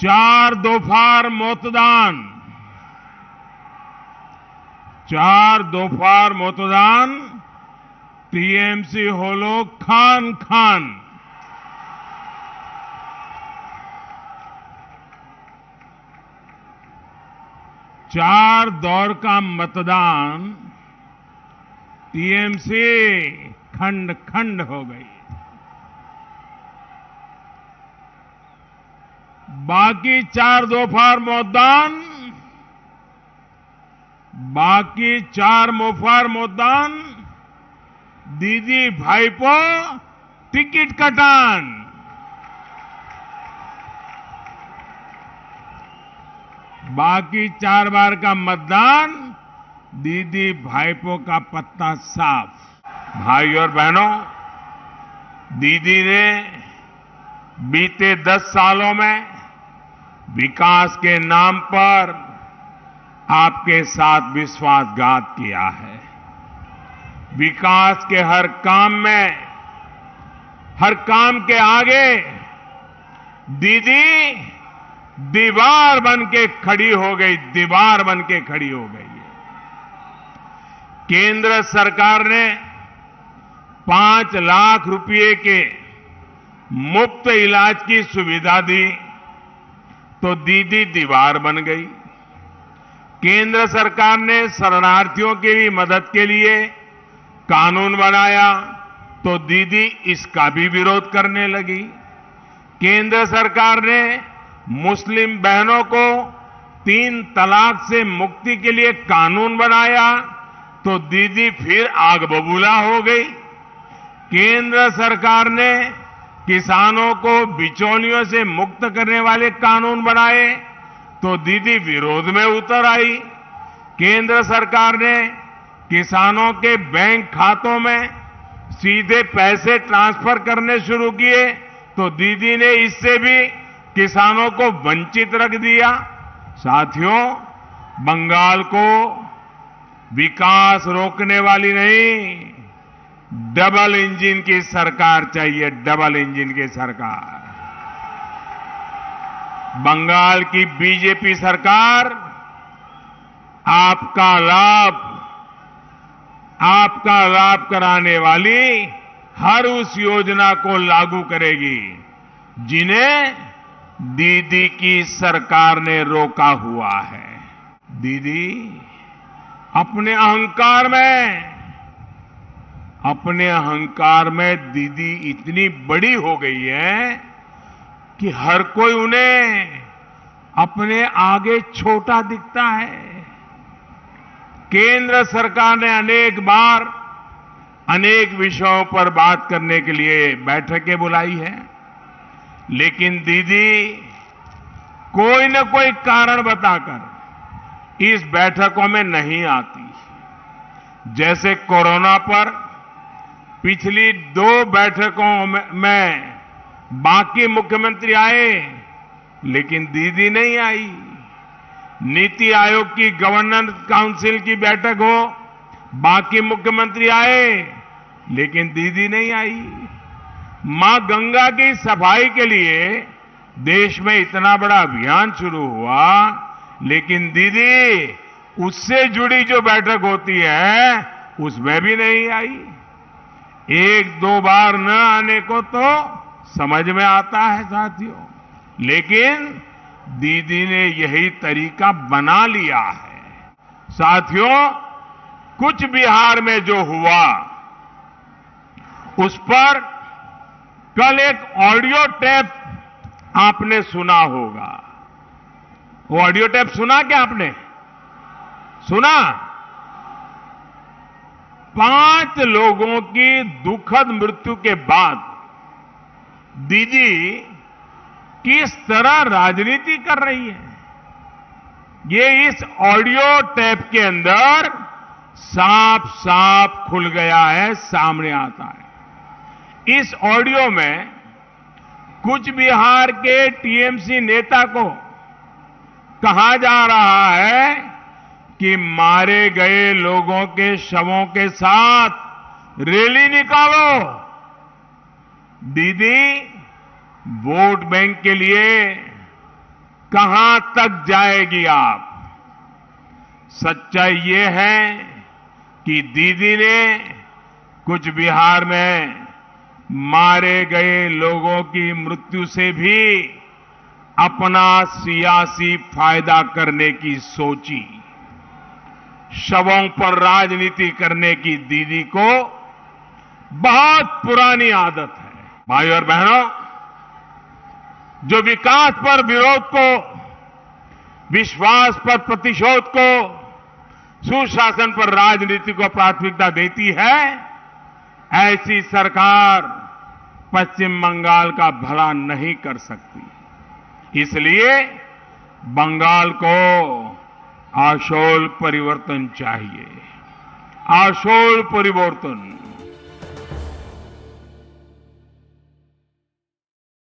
चार दोफार मतदान, टीएमसी होलो खान खान। चार दौर का मतदान टीएमसी खंड खंड हो गई। बाकी चार दोफार मतदान दीदी भाईपो टिकट कटान। बाकी 4 बार का मतदान दीदी भाईपो का पत्ता साफ। भाई और बहनों, दीदी ने बीते 10 सालों में विकास के नाम पर आपके साथ विश्वासघात किया है। विकास के हर काम के आगे दीदी दीवार बन के खड़ी हो गई। केंद्र सरकार ने 5 लाख रुपए के मुफ्त इलाज की सुविधा दी तो दीदी दीवार बन गई। केंद्र सरकार ने शरणार्थियों की मदद के लिए कानून बनाया तो दीदी इसका भी विरोध करने लगी। केंद्र सरकार ने मुस्लिम बहनों को 3 तलाक से मुक्ति के लिए कानून बनाया तो दीदी फिर आग बबूला हो गई। केंद्र सरकार ने किसानों को बिचौलियों से मुक्त करने वाले कानून बनाए तो दीदी विरोध में उतर आई। केंद्र सरकार ने किसानों के बैंक खातों में सीधे पैसे ट्रांसफर करने शुरू किए तो दीदी ने इससे भी किसानों को वंचित रख दिया। साथियों, बंगाल को विकास रोकने वाली नहीं, डबल इंजन की सरकार चाहिए। डबल इंजन की सरकार। बंगाल की बीजेपी सरकार आपका लाभ कराने वाली हर उस योजना को लागू करेगी जिन्हें दीदी की सरकार ने रोका हुआ है। दीदी अपने अहंकार में दीदी इतनी बड़ी हो गई है कि हर कोई उन्हें अपने आगे छोटा दिखता है। केंद्र सरकार ने अनेक बार अनेक विषयों पर बात करने के लिए बैठकें बुलाई है, लेकिन दीदी कोई न कोई कारण बताकर इस बैठकों में नहीं आती। जैसे कोरोना पर पिछली 2 बैठकों में बाकी मुख्यमंत्री आए लेकिन दीदी नहीं आई। नीति आयोग की गवर्नेंस काउंसिल की बैठक हो, बाकी मुख्यमंत्री आए लेकिन दीदी नहीं आई। मां गंगा की सफाई के लिए देश में इतना बड़ा अभियान शुरू हुआ, लेकिन दीदी उससे जुड़ी जो बैठक होती है उसमें भी नहीं आई। 1-2 बार न आने को तो समझ में आता है साथियों, लेकिन दीदी ने यही तरीका बना लिया है। साथियों, कुछ बिहार में जो हुआ उस पर कल एक ऑडियो टेप आपने सुना होगा। वो ऑडियो टेप सुना क्या आपने? सुना? 5 लोगों की दुखद मृत्यु के बाद दीदी किस तरह राजनीति कर रही है, ये इस ऑडियो टेप के अंदर साफ साफ खुल गया है, सामने आता है। इस ऑडियो में कुछ बिहार के टीएमसी नेता को कहा जा रहा है कि मारे गए लोगों के शवों के साथ रैली निकालो। दीदी वोट बैंक के लिए कहां तक जाएगी आप? सच्चाई ये है कि दीदी ने कुछ बिहार में मारे गए लोगों की मृत्यु से भी अपना सियासी फायदा करने की सोची। शवों पर राजनीति करने की दीदी को बहुत पुरानी आदत है। भाइयों और बहनों, जो विकास पर विरोध को, विश्वास पर प्रतिशोध को, सुशासन पर राजनीति को प्राथमिकता देती है, ऐसी सरकार पश्चिम बंगाल का भला नहीं कर सकती। इसलिए बंगाल को आशोल परिवर्तन चाहिए, आशोल परिवर्तन।